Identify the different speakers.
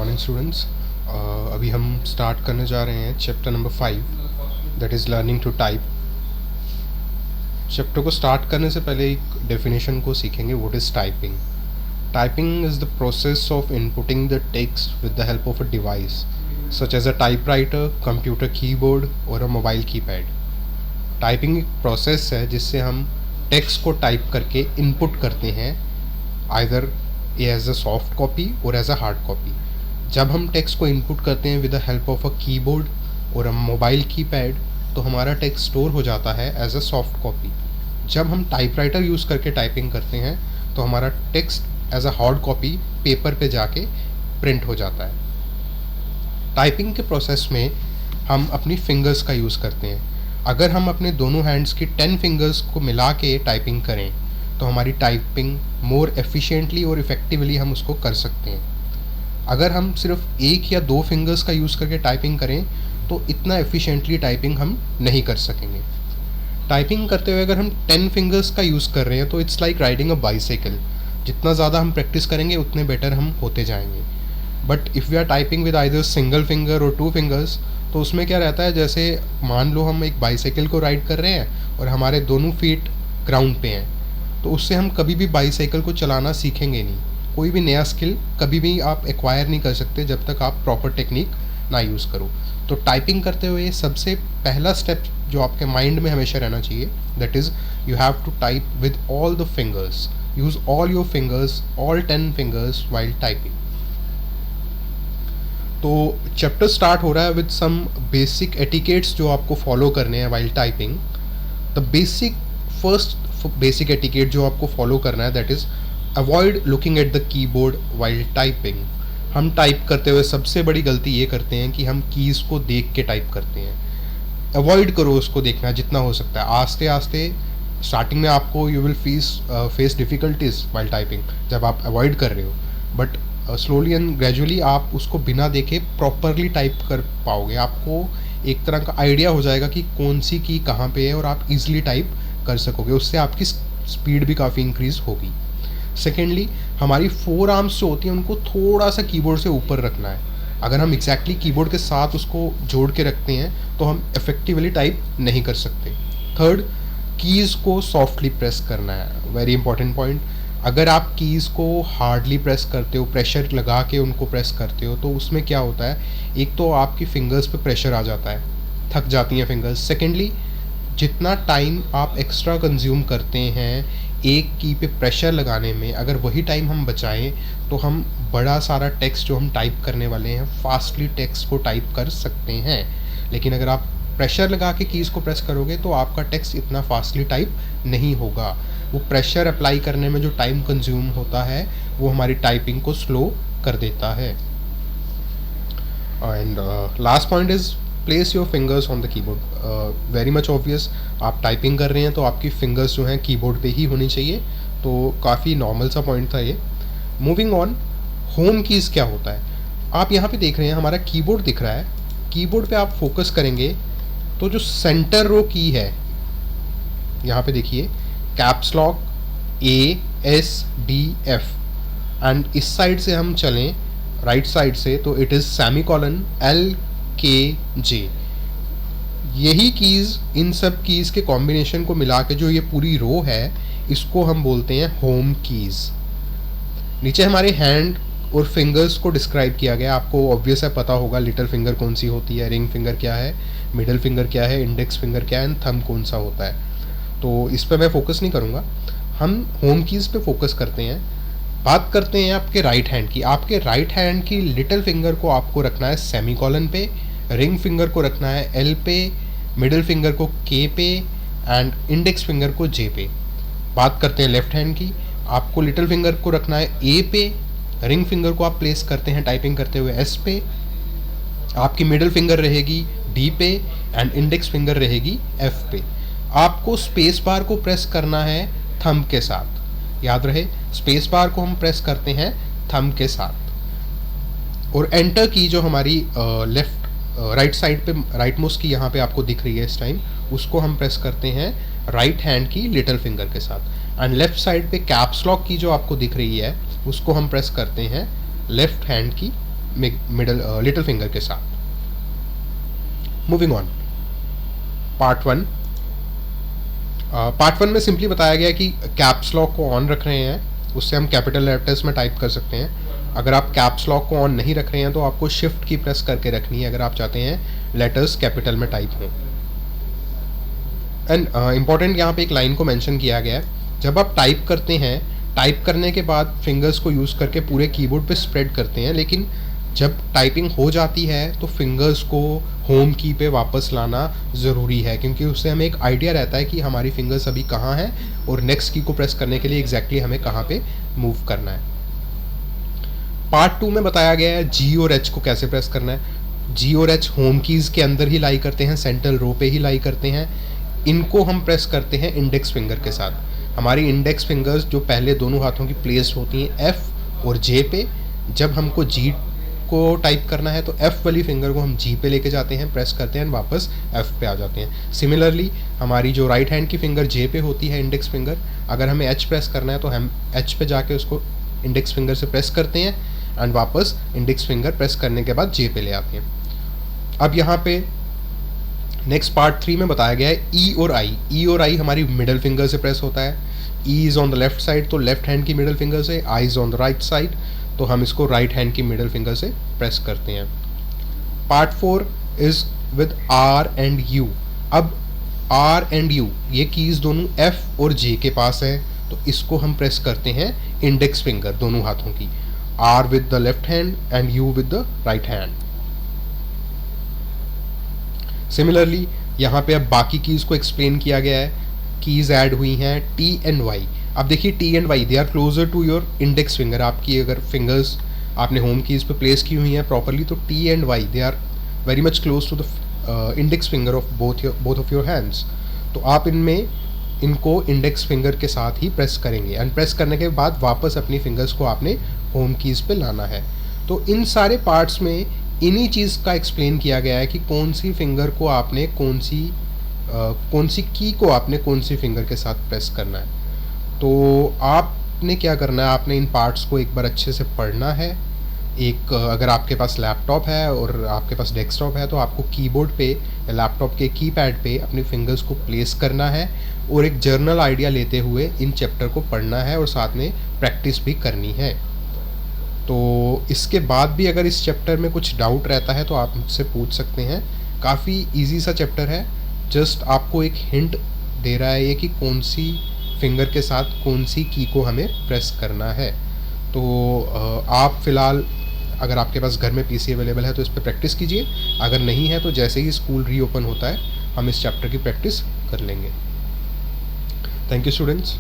Speaker 1: Morning students. अभी हम start करने जा रहे हैं chapter number 5, that is learning to type. Chapter को स्टार्ट करने से पहले एक डेफिनेशन को सीखेंगे, what is typing. Typing is the process of inputting the text with the help of a device such as a typewriter, computer keyboard और a mobile keypad. Typing एक प्रोसेस है जिससे हम टेक्स्ट को टाइप करके इनपुट करते हैं, either as a soft copy और एज अ हार्ड कॉपी। जब हम टेक्स्ट को इनपुट करते हैं with the help of a keyboard और अ मोबाइल कीपैड, तो हमारा टेक्स्ट स्टोर हो जाता है एज अ सॉफ्ट कॉपी। जब हम टाइपराइटर यूज़ करके टाइपिंग करते हैं तो हमारा text as a hard copy paper पे जाके प्रिंट हो जाता है। टाइपिंग के प्रोसेस में हम अपनी फिंगर्स का यूज़ करते हैं। अगर हम अपने दोनों हैंड्स की 10 फिंगर्स को मिला के टाइपिंग करें तो हमारी टाइपिंग मोर एफिशिएंटली और इफ़ेक्टिवली हम उसको कर सकते हैं। अगर हम सिर्फ एक या दो फिंगर्स का यूज़ करके टाइपिंग करें तो इतना एफिशिएंटली टाइपिंग हम नहीं कर सकेंगे। टाइपिंग करते हुए अगर हम 10 फिंगर्स का यूज़ कर रहे हैं तो it's like riding a bicycle. जितना ज़्यादा हम प्रैक्टिस करेंगे उतने बेटर हम होते जाएंगे। But if we are typing with either single finger और 2 फिंगर्स, तो उसमें क्या रहता है, जैसे मान लो हम एक बाइसाइकिल को राइड कर रहे हैं और हमारे दोनों फीट ग्राउंड पे हैं, तो उससे हम कभी भी बाइसाइकिल को चलाना सीखेंगे नहीं। कोई भी नया स्किल कभी भी आप एक्वायर नहीं कर सकते जब तक आप प्रॉपर टेक्निक ना यूज़ करो। तो टाइपिंग करते हुए सबसे पहला स्टेप जो आपके माइंड में हमेशा रहना चाहिए, that is you have to type with all the fingers. Use all your fingers, all 10 fingers while typing. तो चैप्टर स्टार्ट हो रहा है विद सम बेसिक एटिकेट्स जो आपको फॉलो करने हैं while typing. The first basic etiquette जो आपको फॉलो करना है, that is avoid looking at the keyboard while typing. हम टाइप करते हुए सबसे बड़ी गलती ये करते हैं कि हम कीज़ को देख के टाइप करते हैं। अवॉइड करो उसको देखना जितना हो सकता है। आस्ते आस्ते स्टार्टिंग में आपको you will face difficulties while typing जब आप अवॉइड कर रहे हो, बट स्लोली एंड ग्रेजुअली आप उसको बिना देखे प्रॉपरली टाइप कर पाओगे। आपको एक तरह का आइडिया हो जाएगा कि कौन सी की कहाँ पे है और आप इजीली टाइप कर सकोगे। उससे आपकी स्पीड भी काफ़ी इंक्रीज होगी। सेकेंडली, हमारी 4 आर्म्स जो होती हैं उनको थोड़ा सा कीबोर्ड से ऊपर रखना है। अगर हम एग्जैक्टली कीबोर्ड के साथ उसको जोड़ के रखते हैं तो हम इफेक्टिवली टाइप नहीं कर सकते। थर्ड, कीज़ को सॉफ्टली प्रेस करना है, वेरी इंपॉर्टेंट पॉइंट। अगर आप कीज़ को हार्डली प्रेस करते हो, प्रेशर लगा के उनको प्रेस करते हो, तो उसमें क्या होता है, एक तो आपकी फिंगर्स पे प्रेशर आ जाता है, थक जाती हैं फिंगर्स। सेकेंडली, जितना टाइम आप एक्स्ट्रा कंज्यूम करते हैं एक की पे प्रेशर लगाने में, अगर वही टाइम हम बचाएं तो हम बड़ा सारा टेक्स्ट जो हम टाइप करने वाले हैं फास्टली टेक्स्ट को टाइप कर सकते हैं। लेकिन अगर आप प्रेशर लगा के कीज़ को प्रेस करोगे तो आपका टेक्स्ट इतना फास्टली टाइप नहीं होगा। वो प्रेशर अप्लाई करने में जो टाइम कंज्यूम होता है वो हमारी टाइपिंग को स्लो कर देता है। And last point is place your fingers on the keyboard. Very much obvious, आप टाइपिंग कर रहे हैं तो आपकी फिंगर्स जो हैं कीबोर्ड पे ही होनी चाहिए। तो काफ़ी नॉर्मल सा पॉइंट था ये। मूविंग ऑन, होम कीज़ क्या होता है। आप यहाँ पे देख रहे हैं हमारा कीबोर्ड दिख रहा है। कीबोर्ड पे आप फोकस करेंगे तो जो सेंटर रो की है, यहाँ पे देखिए, कैप्स लॉक ASDF, एंड इस साइड से हम चलें राइट साइड से तो इट इज़ सेमीकोलन LKJ। यही कीज़, इन सब कीज़ के कॉम्बिनेशन को मिला के जो ये पूरी रो है, इसको हम बोलते हैं होम कीज़। नीचे हमारे हैंड और फिंगर्स को डिस्क्राइब किया गया। आपको ऑब्वियस है पता होगा लिटिल फिंगर कौन सी होती है, रिंग फिंगर क्या है, मिडिल फिंगर क्या है, इंडेक्स फिंगर क्या है, एंड थंब कौन सा होता है। तो इस पर मैं फोकस नहीं करूँगा, हम होम कीज़ पे फोकस करते हैं। बात करते हैं आपके राइट हैंड की। आपके राइट हैंड की लिटिल फिंगर को आपको रखना है सेमीकोलन पे, रिंग फिंगर को रखना है L पे, मिडिल फिंगर को K पे एंड इंडेक्स फिंगर को J पे। बात करते हैं लेफ्ट हैंड की। आपको लिटिल फिंगर को रखना है A पे, रिंग फिंगर को आप प्लेस करते हैं टाइपिंग करते हुए S पे, आपकी मिडिल फिंगर रहेगी D पे एंड इंडेक्स फिंगर रहेगी F पे। आपको स्पेस बार को प्रेस करना है थंब के साथ। याद रहे, स्पेस बार को हम प्रेस करते हैं थंब के साथ। और एंटर की जो हमारी राइट साइड पे राइट मोस्ट की यहाँ पे आपको दिख रही है इस टाइम, उसको हम प्रेस करते हैं राइट हैंड की लिटिल फिंगर के साथ। एंड लेफ्ट साइड पे कैप्स लॉक की जो आपको दिख रही है उसको हम प्रेस करते हैं लेफ्ट हैंड की लिटिल फिंगर के साथ। Moving on, part one. Part one में सिंपली बताया गया कि कैप्स लॉक को ऑन रख रहे हैं, उससे हम कैपिटल लेटर्स में टाइप कर सकते हैं। अगर आप कैप्स लॉक को ऑन नहीं रख रहे हैं तो आपको शिफ्ट की प्रेस करके रखनी है अगर आप चाहते हैं लेटर्स कैपिटल में टाइप हों। एंड इम्पॉर्टेंट यहाँ पे एक लाइन को मेंशन किया गया है, जब आप टाइप करते हैं, टाइप करने के बाद फिंगर्स को यूज़ करके पूरे कीबोर्ड पे स्प्रेड करते हैं, लेकिन जब टाइपिंग हो जाती है तो फिंगर्स को होम की पे वापस लाना ज़रूरी है, क्योंकि उससे हमें एक आइडिया रहता है कि हमारी फिंगर्स अभी कहाँ हैं और नेक्स्ट की को प्रेस करने के लिए एग्जैक्टली हमें कहाँ पे मूव करना है। पार्ट टू में बताया गया है जी और एच को कैसे प्रेस करना है। जी और एच होम कीज़ के अंदर ही लाई करते हैं, सेंट्रल रो पे ही लाई करते हैं। इनको हम प्रेस करते हैं इंडेक्स फिंगर के साथ। हमारी इंडेक्स फिंगर्स जो पहले दोनों हाथों की प्लेस होती हैं एफ़ और जे पे, जब हमको जी को टाइप करना है तो एफ़ वाली फिंगर को हम जी पे लेके जाते हैं, प्रेस करते हैं, वापस एफ़ पे आ जाते हैं। सिमिलरली हमारी जो राइट हैंड की फिंगर जे पे होती है इंडेक्स फिंगर, अगर हमें एच प्रेस करना है तो हम एच पे जाके उसको इंडेक्स फिंगर से प्रेस करते हैं एंड वापस इंडेक्स फिंगर प्रेस करने के बाद जे पे ले आते हैं। अब यहाँ पे नेक्स्ट पार्ट थ्री में बताया गया है ई और आई। ई और आई हमारी मिडल फिंगर से प्रेस होता है। E is on the left side तो लेफ्ट हैंड की मिडल फिंगर से, I is on the right side तो हम इसको राइट हैंड की मिडल फिंगर से प्रेस करते हैं। Part four is with R and U. अब आर एंड यू ये कीज़ दोनों एफ और जे के पास है, तो इसको हम प्रेस करते हैं इंडेक्स फिंगर दोनों हाथों की, R with the left hand and U with the right hand. Similarly यहाँ पे अब बाकी कीज़ को एक्सप्लेन किया गया है। कीज़ ऐड हुई हैं टी एंड वाई। अब देखिए T and Y they are closer to your index finger. आपकी अगर फिंगर्स आपने होम कीज़ पे प्लेस की हुई हैं प्रॉपरली तो T and Y they are very much close to the index finger of both of your hands. तो आप इनको इंडेक्स फिंगर के साथ ही प्रेस करेंगे एंड प्रेस करने के बाद वापस अपनी फिंगर्स को आपने होम कीज़ पे लाना है। तो इन सारे पार्ट्स में इन्हीं चीज़ का एक्सप्लेन किया गया है कि कौन सी फिंगर को आपने कौन सी की को आपने कौन सी फिंगर के साथ प्रेस करना है। तो आपने क्या करना है, आपने इन पार्ट्स को एक बार अच्छे से पढ़ना है। अगर आपके पास लैपटॉप है और आपके पास डेस्कटॉप है तो आपको कीबोर्ड पे या लैपटॉप के कीपैड पे अपनी फिंगर्स को प्लेस करना है और एक जर्नल आइडिया लेते हुए इन चैप्टर को पढ़ना है और साथ में प्रैक्टिस भी करनी है। तो इसके बाद भी अगर इस चैप्टर में कुछ डाउट रहता है तो आप मुझसे पूछ सकते हैं। काफ़ी इजी सा चैप्टर है, जस्ट आपको एक हिंट दे रहा है ये कि कौन सी फिंगर के साथ कौन सी की को हमें प्रेस करना है। तो आप फ़िलहाल अगर आपके पास घर में पीसी अवेलेबल है तो इस पर प्रैक्टिस कीजिए, अगर नहीं है तो जैसे ही स्कूल रीओपन होता है हम इस चैप्टर की प्रैक्टिस कर लेंगे। Thank you students.